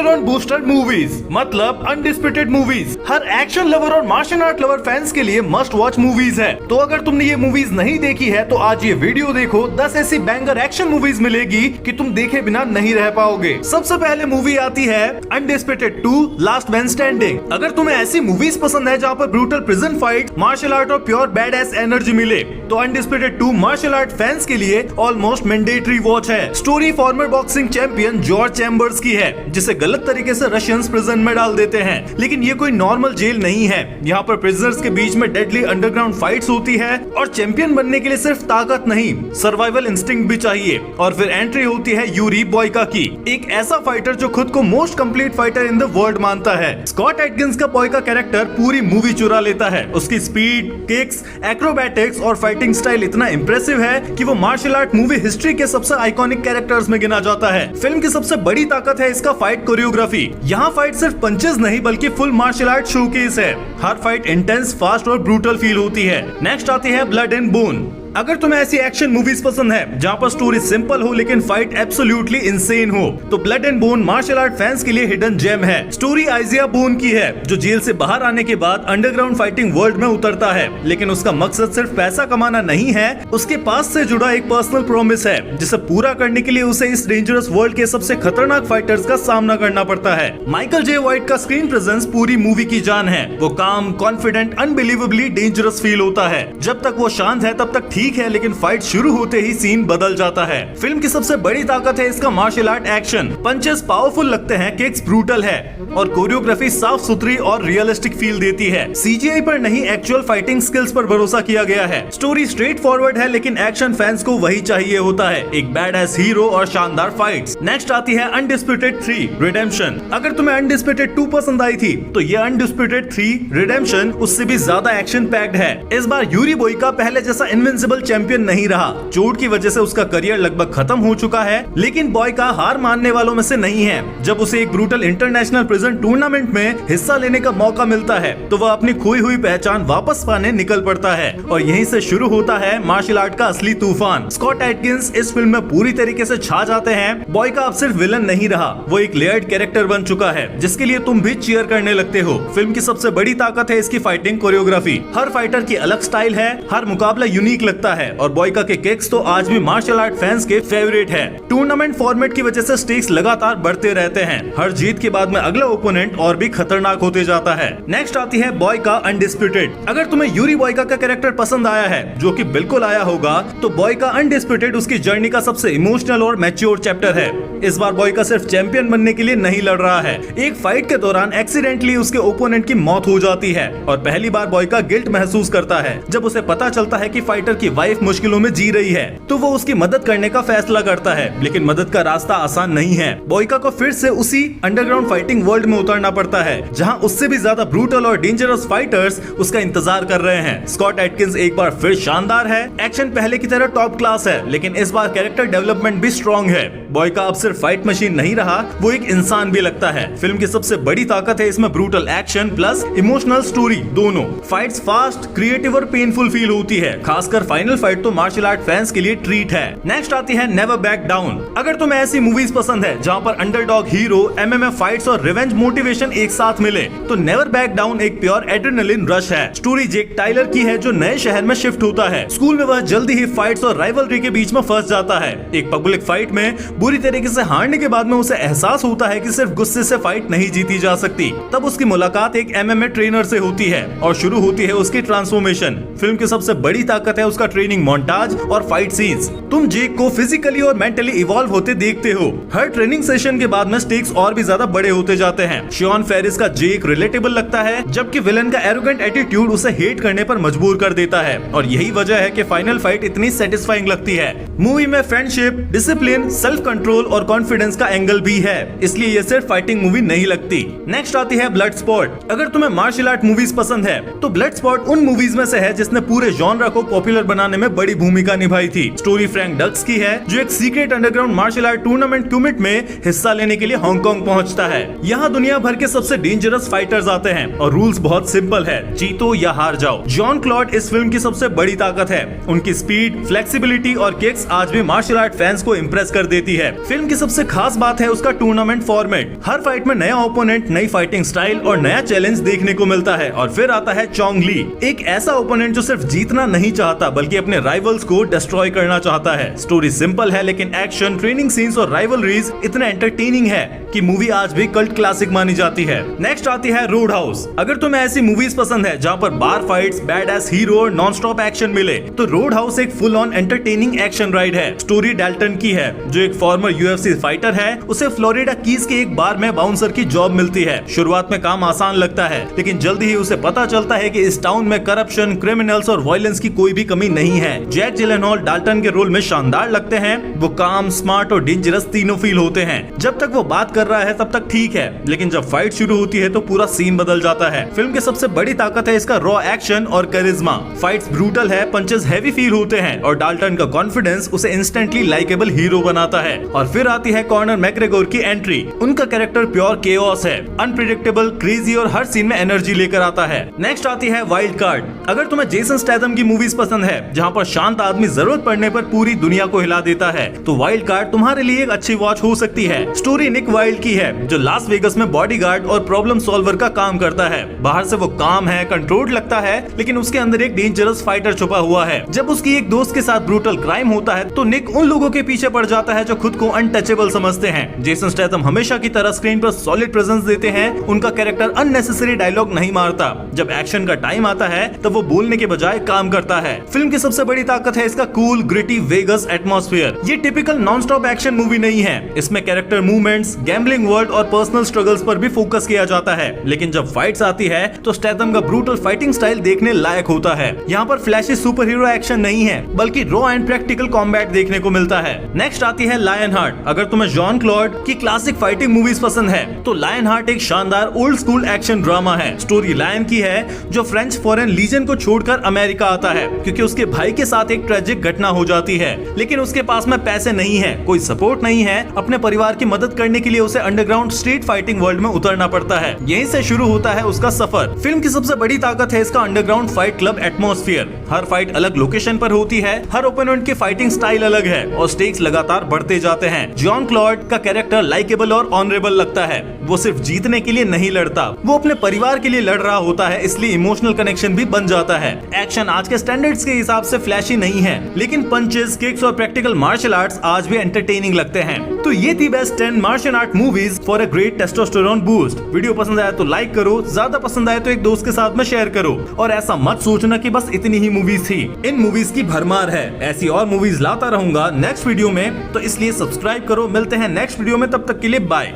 Thriller और booster movies मतलब undisputed movies हर action lover और मार्शल आर्ट लवर फैंस के लिए मस्ट वॉच मूवीज है। तो अगर तुमने ये मूवीज नहीं देखी है तो आज ये वीडियो देखो। 10 ऐसी बैंगर एक्शन मूवीज मिलेगी कि तुम देखे बिना नहीं रह पाओगे। सबसे पहले मूवी आती है अनडिस्प्यूटेड 2 लास्ट मैन स्टैंडिंग। अगर तुम्हें ऐसी मूवीज पसंद है जहाँ पर brutal prison fight, martial art और प्योर बैड एस एनर्जी मिले तो अनडिस्प्यूटेड 2 मार्शल आर्ट फैंस के लिए ऑलमोस्ट मैंडेटरी वॉच है। Story former boxing champion George Chambers की है जिसे गलत तरीके से रशियंस प्रिजन में डाल देते हैं, लेकिन ये कोई नॉर्मल जेल नहीं है। यहाँ पर प्रिजनर्स के बीच में डेडली अंडरग्राउंड फाइट्स होती है और चैंपियन बनने के लिए सिर्फ ताकत नहीं सर्वाइवल इंस्टिंक्ट भी चाहिए। और फिर एंट्री होती है यूरी बॉयका की, एक ऐसा फाइटर जो खुद को most complete fighter in the world मानता है। स्कॉट एटकिंस का बॉयका कैरेक्टर पूरी मूवी चुरा लेता है। उसकी स्पीड, किक्स, एक्रोबैटिक्स और फाइटिंग स्टाइल इतना इंप्रेसिव है कि वो मार्शल आर्ट मूवी हिस्ट्री के सबसे आइकॉनिक कैरेक्टर्स में गिना जाता है। फिल्म की सबसे बड़ी ताकत है इसका फाइट कोरियोग्राफी। यहाँ फाइट सिर्फ पंचेस नहीं बल्कि फुल मार्शल आर्ट शोकेस है। हर फाइट इंटेंस, फास्ट और ब्रूटल फील होती है। नेक्स्ट आती है ब्लड एंड बोन। अगर तुम्हें ऐसी एक्शन मूवीज पसंद है जहाँ पर स्टोरी सिंपल हो लेकिन फाइट एब्सोल्युटली इंसेन हो तो blood and bone martial art fans के लिए हिडन जेम है। स्टोरी आइजिया बोन की है जो जेल से बाहर आने के बाद अंडरग्राउंड फाइटिंग वर्ल्ड में उतरता है, लेकिन उसका मकसद सिर्फ पैसा कमाना नहीं है। उसके पास से जुड़ा एक पर्सनल प्रॉमिस है जिसे पूरा करने के लिए उसे इस डेंजरस वर्ल्ड के सबसे खतरनाक फाइटर्स का सामना करना पड़ता है। माइकल जे वाइट का स्क्रीन प्रेजेंस पूरी मूवी की जान है। वो काम, कॉन्फिडेंट, अनबिलीवेबली डेंजरस फील होता है। जब तक वो शांत है तब तक ठीक है, लेकिन फाइट शुरू होते ही सीन बदल जाता है। फिल्म की सबसे बड़ी ताकत है इसका martial art action. Punches powerful लगते हैं, किक्स ब्रूटल है और कोरियोग्राफी साफ सुथरी और रियलिस्टिक फील देती है। सीजीआई पर नहीं, एक्चुअल फाइटिंग स्किल्स पर भरोसा किया गया है। स्टोरी स्ट्रेट फॉरवर्ड है लेकिन एक्शन फैंस को वही चाहिए होता है, एक बैड एस हीरो और शानदार फाइट्स। नेक्स्ट आती है अनडिस्प्यूटेड 3 रिडेम्पशन। अगर तुम्हें अनडिस्प्यूटेड 2 पसंद आई थी तो ये अनडिस्प्यूटेड 3 रिडेम्पशन उससे भी ज्यादा एक्शन पैक्ड है। इस बार यूरी बॉयका पहले जैसा इनविंसिबल चैंपियन नहीं रहा। चोट की वजह से उसका करियर लगभग खत्म हो चुका है, लेकिन बॉयका हार मानने वालों में से नहीं है। जब उसे एक ब्रूटल इंटरनेशनल प्रिजन टूर्नामेंट में हिस्सा लेने का मौका मिलता है तो वह अपनी खोई हुई पहचान वापस पाने निकल पड़ता है और यहीं से शुरू होता है मार्शल आर्ट का असली तूफान। स्कॉट एटकिंस इस फिल्म में पूरी तरीके से छा जाते हैं। बॉयका अब सिर्फ विलन नहीं रहा, वो एक लेयर्ड कैरेक्टर बन चुका है जिसके लिए तुम भी चीयर करने लगते हो। फिल्म की सबसे बड़ी ताकत है इसकी फाइटिंग कोरियोग्राफी। हर फाइटर की अलग स्टाइल है, हर मुकाबला यूनिक लगता है और बॉयका के किक्स तो आज भी मार्शल आर्ट फैंस के फेवरेट है। टूर्नामेंट फॉर्मेट की वजह से स्टेक्स लगातार बढ़ते रहते हैं। हर जीत के बाद में अगला ओपोनेंट और भी खतरनाक होते जाता है। नेक्स्ट आती है बॉयका अनडिस्प्यूटेड। अगर तुम्हें यूरी बॉयका का कैरेक्टर पसंद आया है, जो कि बिल्कुल आया होगा, तो बॉयका अनडिस्प्यूटेड उसकी जर्नी का सबसे इमोशनल और मैच्योर चैप्टर है। इस बार बॉयका सिर्फ चैंपियन बनने के लिए नहीं लड़ रहा है। एक फाइट के दौरान एक्सीडेंटली उसके ओपोनेंट की मौत हो जाती है और पहली बार बॉयका गिल्ट महसूस करता है जब उसे पता चलता है कि फाइटर की वाइफ मुश्किलों में जी रही है। तो वो उसकी मदद करने का फैसला करता है, लेकिन मदद का रास्ता आसान नहीं है। बॉयका को फिर से उसी अंडरग्राउंड फाइटिंग वर्ल्ड में उतरना पड़ता है जहां उससे भी ज्यादा ब्रूटल और डेंजरस फाइटर्स उसका इंतजार कर रहे हैं। स्कॉट एटकिंस एक बार फिर शानदार है। एक्शन पहले की तरह टॉप क्लास है, लेकिन इस बार कैरेक्टर डेवलपमेंट भी स्ट्रॉन्ग है। बॉयका अब सिर्फ फाइट मशीन नहीं रहा, वो एक इंसान भी लगता है। फिल्म की सबसे बड़ी ताकत है इसमें brutal action plus emotional story दोनों। फाइट्स फास्ट, क्रिएटिव और पेनफुल फील होती है। खासकर फाइनल फाइट तो मार्शल आर्ट फैंस के लिए ट्रीट है। नेक्स्ट आती है नेवर बैक डाउन। अगर तुम्हें ऐसी मूवीज पसंद है जहाँ पर अंडरडॉग हीरो, एमएमए फाइट्स और रिवेंज मोटिवेशन एक साथ मिले तो नेवर बैक डाउन एक प्योर एड्रेनलिन रश है। स्टोरी जेक टाइलर की है जो नए शहर में शिफ्ट होता है। स्कूल में वह जल्दी ही फाइट्स और राइवलरी के बीच में फंस जाता है। एक पब्लिक फाइट में बुरी तरीके से हारने के बाद में उसे एहसास होता है कि सिर्फ गुस्से से फाइट नहीं जीती जा सकती। तब उसकी मुलाकात एक एमएमए ट्रेनर से होती है और शुरू होती है उसकी ट्रांसफॉर्मेशन। फिल्म की सबसे बड़ी ताकत है उसका ट्रेनिंग मोन्टाज और फाइट सीन्स। तुम जेक को फिजिकली और मेंटली इवॉल्व होते देखते हो। हर ट्रेनिंग सेशन के बाद में स्टेक्स और भी ज्यादा बड़े होते जाते हैं। शॉन फेरिस का जेक रिलेटेबल लगता है, जबकि विलन का एरोगेंट एटीट्यूड उसे हेट करने पर मजबूर कर देता है और यही वजह है कि फाइनल फाइट इतनी सेटिस्फाइंग लगती है। मूवी में फ्रेंडशिप, डिसिप्लिन, सेल्फ कंट्रोल और कॉन्फिडेंस का एंगल भी है, इसलिए ये सिर्फ फाइटिंग मूवी नहीं लगती। नेक्स्ट आती है ब्लड स्पॉट। अगर तुम्हें मार्शल आर्ट मूवीज पसंद है तो ब्लड स्पॉट उन मूवीज में से है जिसने पूरे जॉनरा को पॉपुलर बनाने में बड़ी भूमिका निभाई थी। स्टोरी फ्रैंक डक्स की है जो एक secret underground martial art tournament Kumite में हिस्सा लेने के लिए हांगकांग पहुंचता है। यहाँ दुनिया भर के सबसे डेंजरस फाइटर्स आते हैं और रूल्स बहुत सिंपल है, जीतो या हार जाओ। जॉन क्लॉड इस फिल्म की सबसे बड़ी ताकत है। उनकी स्पीड, फ्लेक्सिबिलिटी और किक्स आज भी मार्शल आर्ट फैंस को इम्प्रेस कर देती है। है। फिल्म की सबसे खास बात है उसका टूर्नामेंट फॉर्मेट। हर फाइट में नया ओपोनेंट, नई फाइटिंग स्टाइल और नया चैलेंज देखने को मिलता है। और फिर आता है चोंग ली, एक ऐसा ओपोनेंट जो सिर्फ जीतना नहीं चाहता बल्कि अपने राइवल्स को डिस्ट्रॉय करना चाहता है। स्टोरी सिंपल है लेकिन एक्शन, ट्रेनिंग सीन्स और राइवलरीज इतने एंटरटेनिंग है कि मूवी आज भी कल्ट क्लासिक मानी जाती है। नेक्स्ट आती है रोड हाउस। अगर तुम्हें ऐसी मूवीज पसंद है जहाँ पर बार फाइट्स, बैड एस हीरो और नॉन स्टॉप एक्शन मिले तो रोड हाउस एक full on entertaining action ride है। स्टोरी डाल्टन की है जो एक फॉर्मर यूएफसी फाइटर है। उसे फ्लोरिडा कीज के एक बार में बाउंसर की जॉब मिलती है। शुरुआत में काम आसान लगता है लेकिन जल्दी ही उसे पता चलता है कि इस टाउन में करप्शन, क्रिमिनल्स और वायलेंस की कोई भी कमी नहीं है। जैक जिलेनहॉल डाल्टन के रोल में शानदार लगते हैं। वो काम, स्मार्ट और डेंजरस तीनों फील होते हैं। जब तक वो बात कर रहा है तब तक ठीक है लेकिन जब फाइट शुरू होती है तो पूरा सीन बदल जाता है। फिल्म की सबसे बड़ी ताकत है इसका रॉ एक्शन और करिश्मा। फाइट्स ब्रूटल है, पंचेस हैवी फील होते हैं और डाल्टन का कॉन्फिडेंस उसे इंस्टेंटली लाइकेबल हीरो बनाता है। और फिर आती है कॉनर मैकग्रेगोर की एंट्री। उनका कैरेक्टर प्योर केओस है, अनप्रेडिक्टेबल, क्रेजी और हर सीन में एनर्जी लेकर आता है। नेक्स्ट आती है वाइल्ड कार्ड। अगर तुम्हें जेसन स्टैथम की मूवीज पसंद है जहाँ पर शांत आदमी जरूरत पड़ने पर पूरी दुनिया को हिला देता है तो वाइल्ड कार्ड तुम्हारे लिए एक अच्छी वॉच हो सकती है। स्टोरी निक वाइल्ड की है जो लास वेगस में बॉडीगार्ड और प्रॉब्लम सॉल्वर का काम करता है। बाहर से वो काम है, कंट्रोल्ड लगता है लेकिन उसके अंदर एक डेंजरस फाइटर छुपा हुआ है। जब उसकी एक दोस्त के साथ ब्रूटल क्राइम होता है तो निक उन लोगों के पीछे पड़ जाता है जो खुद को अनटचेबल समझते हैं। जेसन स्टैथम हमेशा की तरह स्क्रीन पर सॉलिड प्रेजेंस देते हैं। उनका कैरेक्टर अननेसेसरी डायलॉग नहीं मारता। जब एक्शन का टाइम आता है तब वो बोलने के बजाय काम करता है। फिल्म की सबसे बड़ी ताकत है इसका कूल, ग्रिटी वेगस एटमॉस्फेयर। ये typical non stop action movie नहीं है। इसमें कैरेक्टर मूवमेंट्स, गैम्बलिंग वर्ल्ड और पर्सनल स्ट्रगल्स पर भी फोकस किया जाता है। लेकिन जब फाइट्स आती है तो स्टैथम का ब्रूटल फाइटिंग स्टाइल देखने लायक होता है। यहाँ पर फ्लैशी सुपर हीरो एक्शन नहीं है बल्कि रॉ एंड प्रैक्टिकल कॉम्बैट देखने को मिलता है। नेक्स्ट आती है लायन हार्ट। अगर तुम्हें जॉन क्लॉड की क्लासिक फाइटिंग मूवीज पसंद है तो लायन हार्ट एक शानदार ओल्ड स्कूल एक्शन ड्रामा है। स्टोरी लायन की है जो फ्रेंच फॉरेन लीजन को छोड़कर अमेरिका आता है क्योंकि उसके भाई के साथ एक ट्रेजिक घटना हो जाती है। लेकिन उसके पास में पैसे नहीं है, कोई सपोर्ट नहीं है। अपने परिवार की मदद करने के लिए उसे अंडरग्राउंड स्ट्रीट फाइटिंग वर्ल्ड में उतरना पड़ता है। यहीं से शुरू होता है उसका सफर। फिल्म की सबसे बड़ी ताकत है इसका अंडरग्राउंड फाइट क्लब एटमॉस्फेयर। हर फाइट अलग लोकेशन पर होती है, हर ओपोनेंट की फाइटिंग स्टाइल अलग है और स्टेक्स लगातार बढ़ते जाते हैं। जॉन क्लॉड का कैरेक्टर लाइकेबल और ऑनरेबल लगता है। वो सिर्फ जीतने के लिए नहीं लड़ता, वो अपने परिवार के लिए लड़ रहा होता है, इसलिए इमोशनल कनेक्शन भी बन जाता है। एक्शन आज के स्टैंडर्ड्स के हिसाब से फ्लैशी नहीं है लेकिन पंचेस, किक्स और प्रैक्टिकल मार्शल आर्ट्स आज भी एंटरटेनिंग लगते हैं। तो ये थी best 10 martial art movies for a great testosterone boost. Video पसंद आया तो लाइक करो, ज्यादा पसंद आया तो एक दोस्त के साथ में शेयर करो और ऐसा मत सोचना कि बस इतनी ही मूवीज थी। इन मूवीज की भरमार है, ऐसी और मूवीज लाता रहूंगा नेक्स्ट वीडियो में, तो इसलिए सब्सक्राइब करो। मिलते हैं नेक्स्ट वीडियो में, तब तक के लिए बाय।